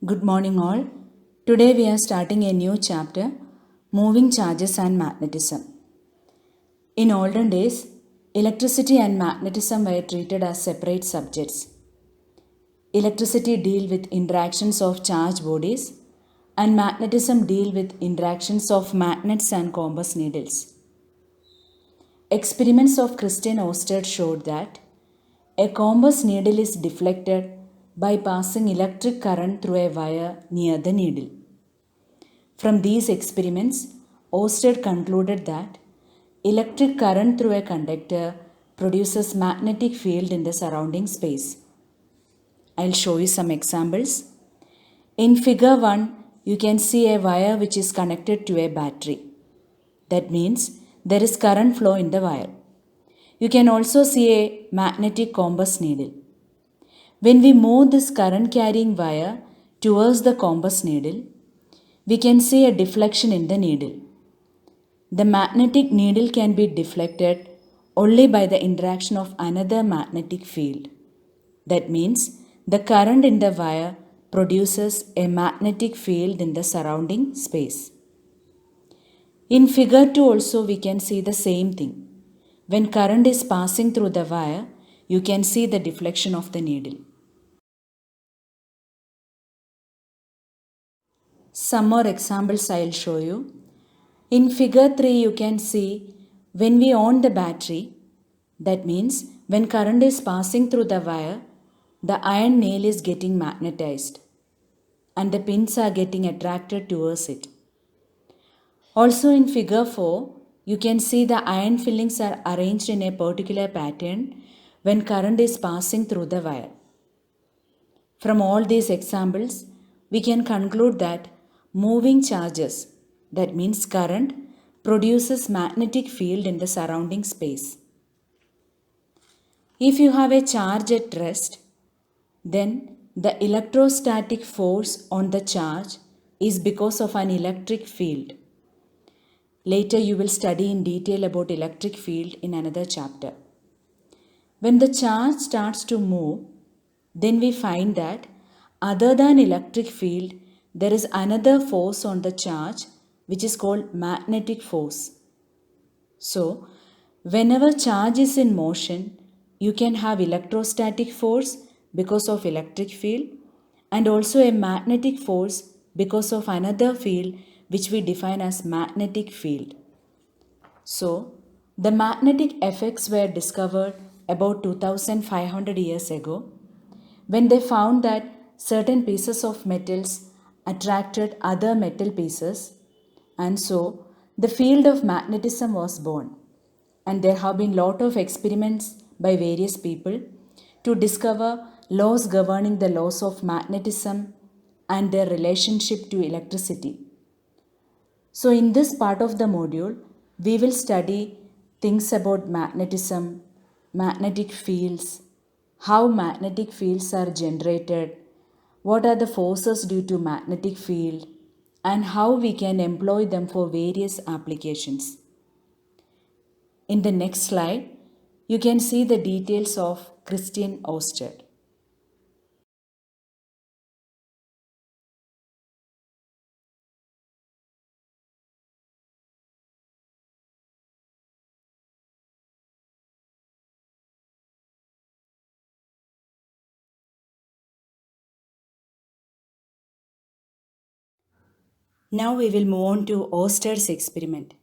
Good morning, all. Today we are starting a new chapter Moving Charges and Magnetism. In olden days, electricity and magnetism were treated as separate subjects. Electricity deal with interactions of charged bodies, and magnetism deal with interactions of magnets and compass needles. Experiments of Christian Oersted showed that a compass needle is deflected by passing electric current through a wire near the needle. From these experiments, Oersted concluded that electric current through a conductor produces magnetic field in the surrounding space. I'll show you some examples. In figure 1, you can see a wire which is connected to a battery. That means there is current flow in the wire. You can also see a magnetic compass needle. When we move this current carrying wire towards the compass needle, we can see a deflection in the needle. The magnetic needle can be deflected only by the interaction of another magnetic field. That means the current in the wire produces a magnetic field in the surrounding space. In figure 2 also we can see the same thing. When current is passing through the wire, you can see the deflection of the needle. Some more examples I'll show you. In figure 3 you can see when we on the battery, that means when current is passing through the wire, the iron nail is getting magnetized and the pins are getting attracted towards it. Also in figure 4, you can see the iron fillings are arranged in a particular pattern when current is passing through the wire. From all these examples, we can conclude that moving charges, that means current, produces magnetic field in the surrounding space. If you have a charge at rest, then the electrostatic force on the charge is because of an electric field. Later you will study in detail about electric field in another chapter. When the charge starts to move, then we find that other than electric field, there is another force on the charge which is called magnetic force. So, whenever charge is in motion, you can have electrostatic force because of electric field and also a magnetic force because of another field which we define as magnetic field. So, the magnetic effects were discovered about 2500 years ago when they found that certain pieces of metals attracted other metal pieces, and so the field of magnetism was born. And there have been lot of experiments by various people to discover laws governing the laws of magnetism and their relationship to electricity. So in this part of the module, we will study things about magnetism, magnetic fields, how magnetic fields are generated, what are the forces due to magnetic field, and how we can employ them for various applications. In the next slide, you can see the details of Christian Oersted. Now we will move on to Oersted's experiment.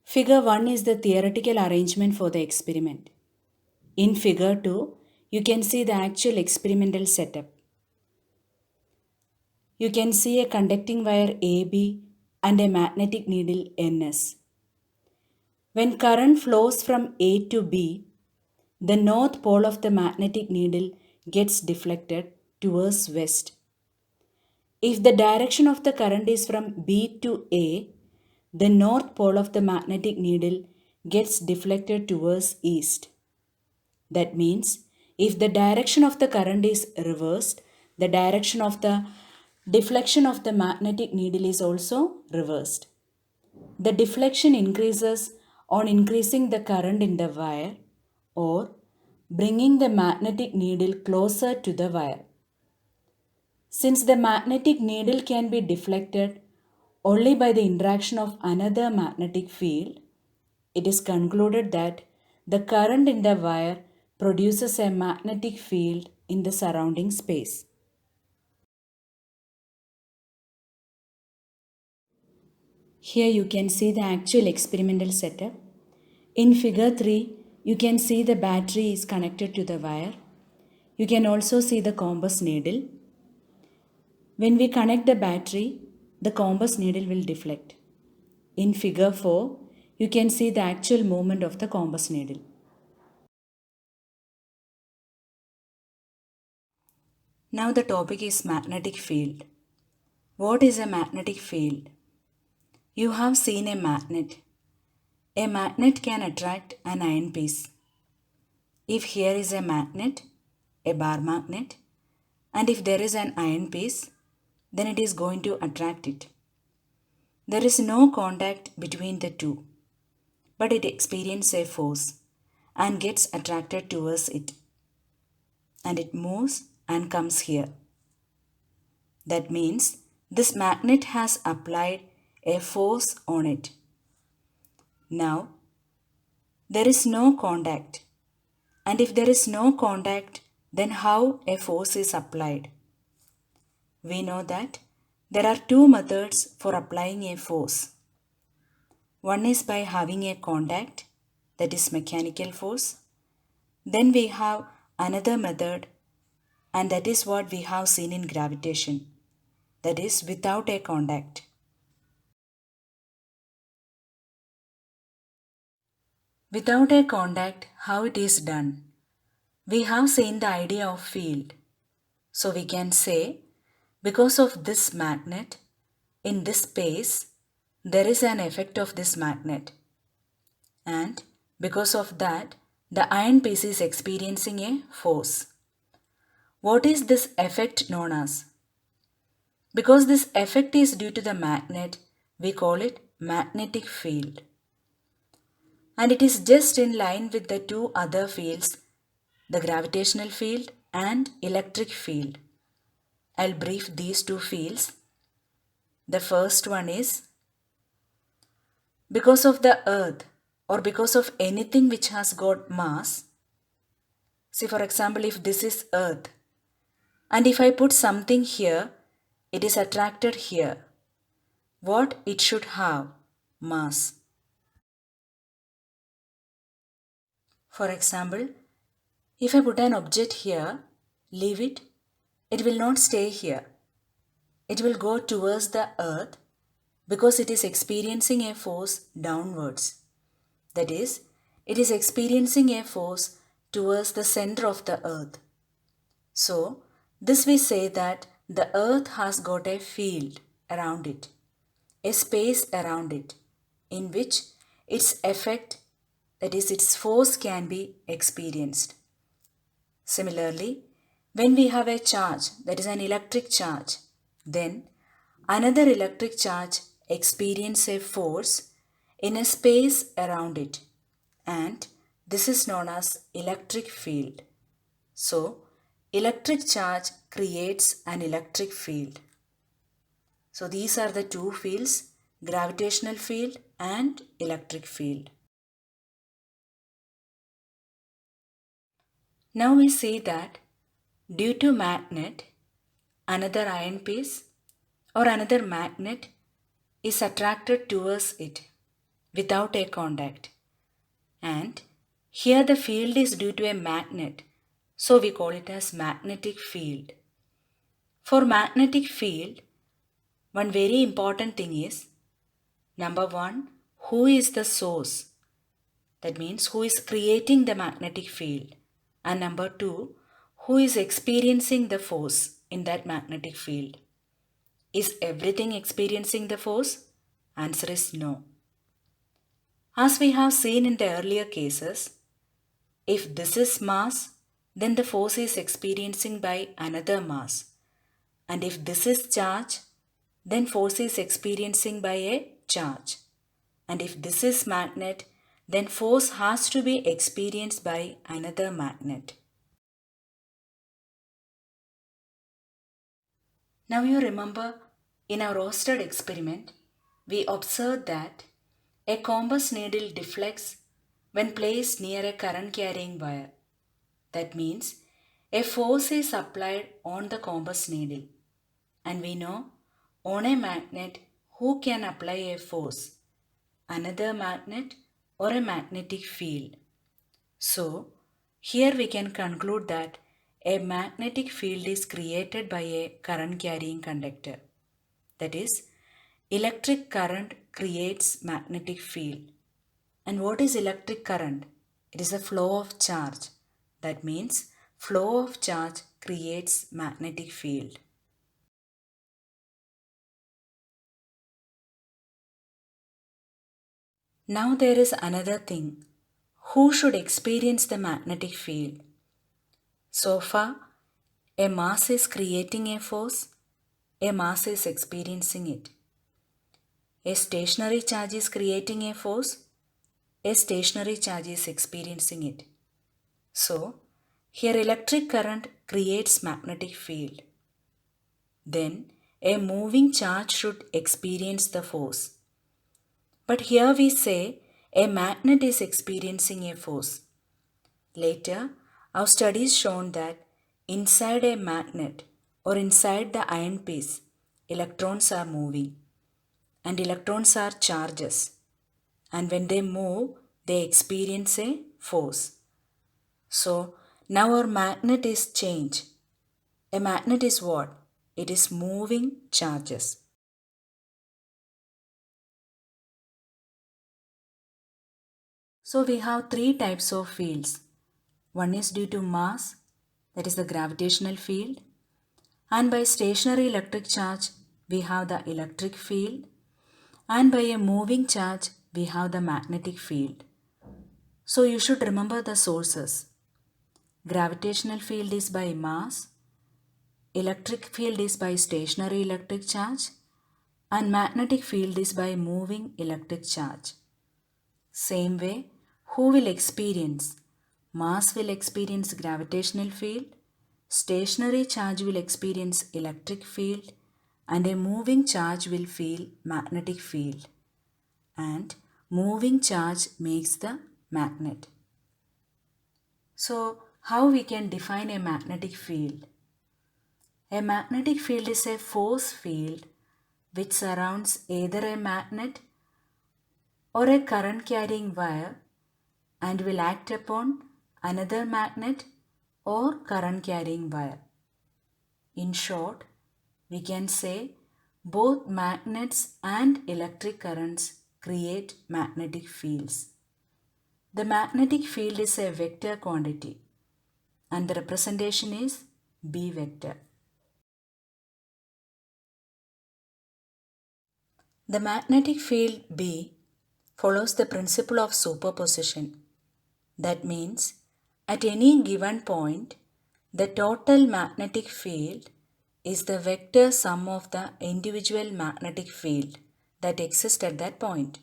Figure 1 is the theoretical arrangement for the experiment. In figure 2, you can see the actual experimental setup. You can see a conducting wire AB and a magnetic needle NS. When current flows from A to B, the north pole of the magnetic needle gets deflected towards west. If the direction of the current is from B to A, the north pole of the magnetic needle gets deflected towards east. That means if the direction of the current is reversed, the direction of the deflection of the magnetic needle is also reversed. The deflection increases on increasing the current in the wire or bringing the magnetic needle closer to the wire. Since the magnetic needle can be deflected only by the interaction of another magnetic field, it is concluded that the current in the wire produces a magnetic field in the surrounding space. Here you can see the actual experimental setup. In figure 3, you can see the battery is connected to the wire. You can also see the compass needle. When we connect the battery, the compass needle will deflect. In figure 4, you can see the actual movement of the compass needle. Now the topic is magnetic field. What is a magnetic field? You have seen a magnet. A magnet can attract an iron piece. If here is a magnet, a bar magnet, and if there is an iron piece, then it is going to attract it. There is no contact between the two, but it experiences a force and gets attracted towards it. And it moves and comes here. That means this magnet has applied a force on it. Now, there is no contact. And if there is no contact, then how a force is applied? We know that there are two methods for applying a force. One is by having a contact, that is mechanical force. Then we have another method, and that is what we have seen in gravitation, that is without a contact. Without a contact, how it is done? We have seen the idea of field. So we can say, because of this magnet, in this space, there is an effect of this magnet. And because of that, the iron piece is experiencing a force. What is this effect known as? Because this effect is due to the magnet, we call it magnetic field. And it is just in line with the two other fields, the gravitational field and electric field. I'll brief these two fields. The first one is because of the earth or because of anything which has got mass. See, for example, if this is earth and if I put something here, it is attracted here. What it should have? Mass. For example, if I put an object here, leave it, it will not stay here. It will go towards the earth because it is experiencing a force downwards. That is, it is experiencing a force towards the center of the earth. So, this we say that the earth has got a field around it, a space around it, in which its effect, that is its force, can be experienced. Similarly, when we have a charge, that is an electric charge, then another electric charge experiences a force in a space around it, and this is known as electric field. So, electric charge creates an electric field. So, these are the two fields, gravitational field and electric field. Now we see that due to magnet, another iron piece or another magnet is attracted towards it without a contact. And here the field is due to a magnet, so we call it as magnetic field. For magnetic field, one very important thing is, number one, who is the source? That means who is creating the magnetic field. And number two, who is experiencing the force in that magnetic field? Is everything experiencing the force? Answer is no. As we have seen in the earlier cases, if this is mass, then the force is experiencing by another mass. And if this is charge, then force is experiencing by a charge. And if this is magnet, then force has to be experienced by another magnet. Now you remember in our roasted experiment, we observed that a compass needle deflects when placed near a current carrying wire. That means a force is applied on the compass needle. And we know on a magnet who can apply a force, another magnet or a magnetic field. So, here we can conclude that a magnetic field is created by a current carrying conductor. That is, electric current creates magnetic field. And what is electric current? It is a flow of charge. That means flow of charge creates magnetic field. Now there is another thing. Who should experience the magnetic field? So far, a mass is creating a force, a mass is experiencing it. A stationary charge is creating a force, a stationary charge is experiencing it. So, here electric current creates magnetic field. Then, a moving charge should experience the force. But here we say a magnet is experiencing a force. Later, our studies shown that inside a magnet or inside the iron piece, electrons are moving, and electrons are charges, and when they move, they experience a force. So, now our magnet is changed. A magnet is what? It is moving charges. So, we have three types of fields. One is due to mass, that is the gravitational field, and by stationary electric charge, we have the electric field, and by a moving charge, we have the magnetic field. So, you should remember the sources. Gravitational field is by mass, electric field is by stationary electric charge, and magnetic field is by moving electric charge. Same way, who will experience? Mass will experience gravitational field, stationary charge will experience electric field, and a moving charge will feel magnetic field. And moving charge makes the magnet. So, how we can define a magnetic field? A magnetic field is a force field which surrounds either a magnet or a current carrying wire and will act upon another magnet or current carrying wire. In short, we can say both magnets and electric currents create magnetic fields. The magnetic field is a vector quantity and the representation is B vector. The magnetic field B follows the principle of superposition. That means at any given point, the total magnetic field is the vector sum of the individual magnetic field that exists at that point.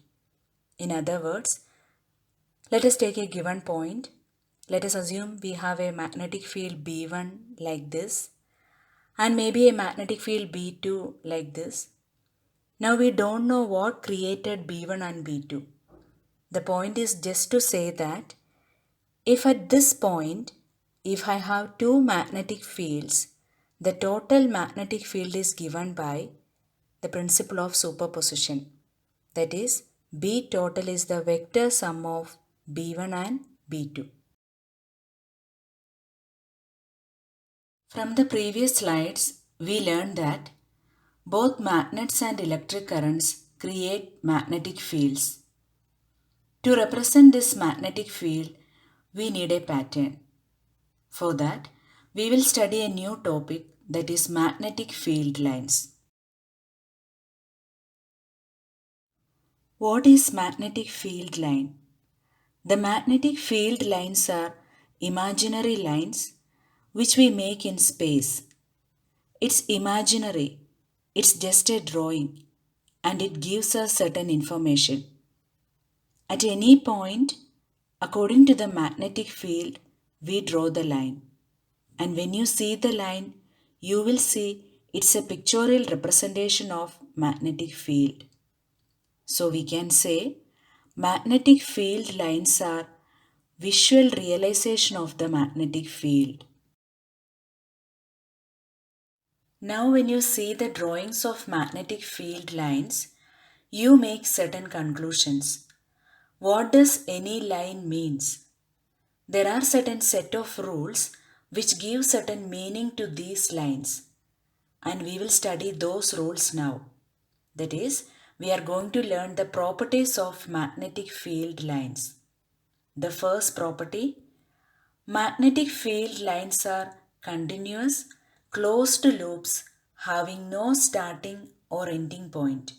In other words, let us take a given point. Let us assume we have a magnetic field B1 like this and maybe a magnetic field B2 like this. Now we don't know what created B1 and B2. The point is just to say that if at this point, if I have two magnetic fields, the total magnetic field is given by the principle of superposition. That is, B total is the vector sum of B1 and B2. From the previous slides, we learned that both magnets and electric currents create magnetic fields. To represent this magnetic field, we need a pattern. For that, we will study a new topic, that is magnetic field lines. What is magnetic field line? The magnetic field lines are imaginary lines which we make in space. It's imaginary, it's just a drawing, and it gives us certain information. At any point, according to the magnetic field, we draw the line. And when you see the line, you will see It's a pictorial representation of magnetic field. So we can say magnetic field lines are visual realization of the magnetic field. Now when you see the drawings of magnetic field lines, you make certain conclusions. What does any line means? There are certain set of rules which give certain meaning to these lines, and we will study those rules now. That is, we are going to learn the properties of magnetic field lines. The first property, magnetic field lines are continuous, closed loops having no starting or ending point.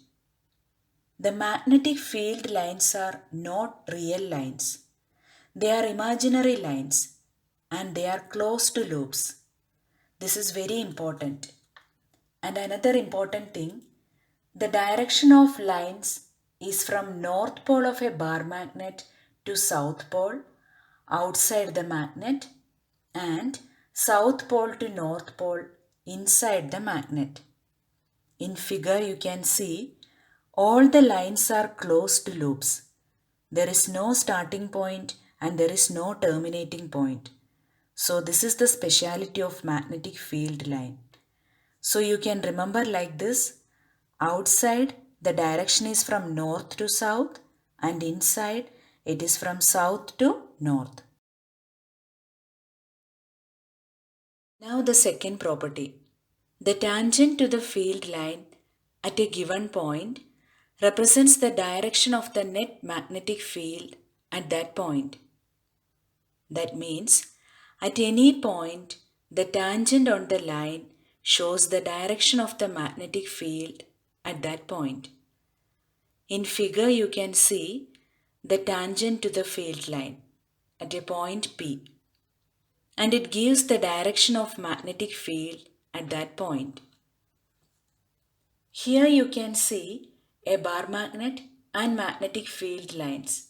The magnetic field lines are not real lines. They are imaginary lines and they are closed loops. This is very important. And another important thing, the direction of lines is from north pole of a bar magnet to south pole outside the magnet and south pole to north pole inside the magnet. In figure you can see all the lines are closed loops. There is no starting point and there is no terminating point. So this is the speciality of magnetic field line. So you can remember like this. Outside the direction is from north to south and inside it is from south to north. Now the second property. The tangent to the field line at a given point represents the direction of the net magnetic field at that point. That means at any point the tangent on the line shows the direction of the magnetic field at that point. In figure you can see the tangent to the field line at a point P, and it gives the direction of magnetic field at that point. Here you can see a bar magnet and magnetic field lines.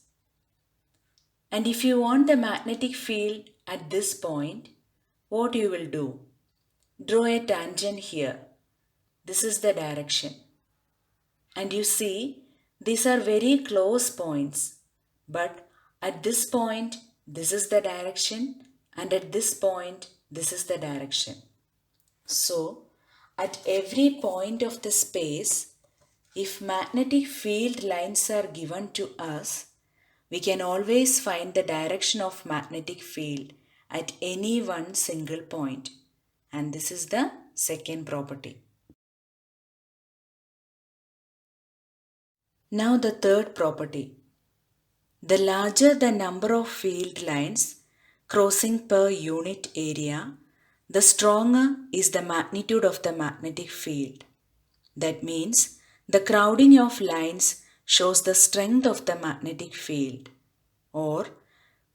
And if you want the magnetic field at this point, what you will do? Draw a tangent here. This is the direction. And you see, these are very close points. But at this point, this is the direction. And at this point, this is the direction. So, at every point of the space, if magnetic field lines are given to us, we can always find the direction of magnetic field at any one single point. And this is the second property. Now the third property. The larger the number of field lines crossing per unit area, the stronger is the magnitude of the magnetic field. That means the crowding of lines shows the strength of the magnetic field, or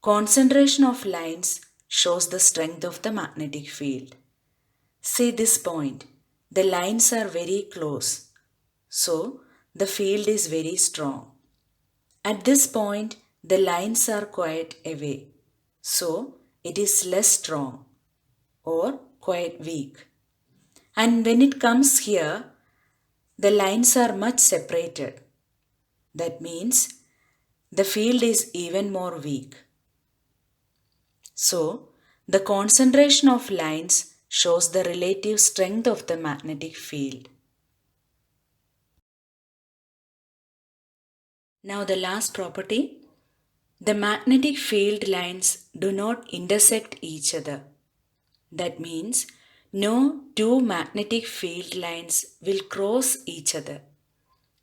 concentration of lines shows the strength of the magnetic field. See this point, the lines are very close, so the field is very strong. At this point, the lines are quite away, so it is less strong or quite weak. And when it comes here, the lines are much separated. That means the field is even more weak. So, the concentration of lines shows the relative strength of the magnetic field. Now the last property, the magnetic field lines do not intersect each other. That means no two magnetic field lines will cross each other.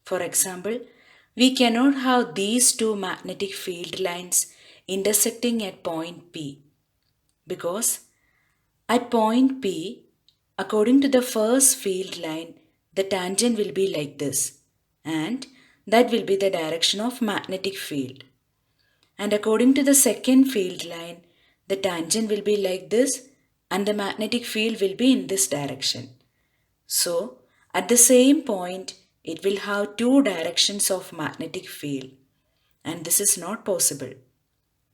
For example, we cannot have these two magnetic field lines intersecting at point P, because at point P, according to the first field line, the tangent will be like this, and that will be the direction of magnetic field. And according to the second field line, the tangent will be like this and the magnetic field will be in this direction. So, at the same point, it will have two directions of magnetic field. And this is not possible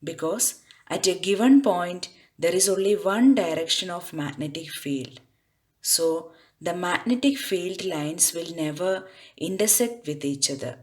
because at a given point, there is only one direction of magnetic field. So, the magnetic field lines will never intersect with each other.